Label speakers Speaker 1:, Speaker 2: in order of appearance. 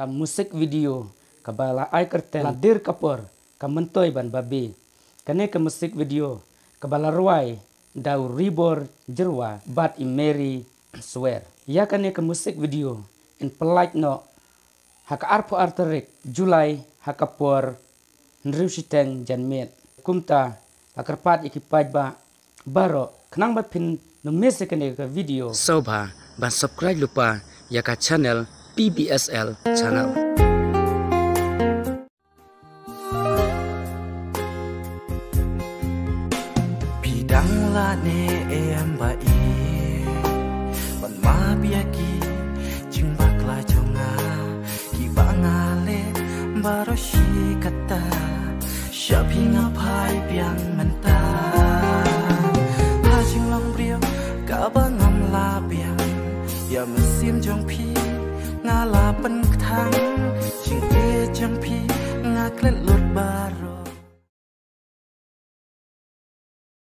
Speaker 1: ka musik video ka bala ai kerten ladir kapor ka mentoy ban babi kane ka musik video ka bala ruai dau ribor jerwa bat I Mary swear ya kane ka musik video in pelait no haka arpo arterik Julai haka por nriusiteng janmet kumta akarpat ikipaj ba baro kenang bat pin no mese kane ka video soba ban subscribe lupa ya ka channel PBSL channel.
Speaker 2: Bidang la ne em ba I ban ma biaki jing bakla jonga ki bangale baro shi kata shapinga pai biang menta ha jing long brio ka bangam la biang ya mesim jong pi nga la pen thang jing e jang pi nga klet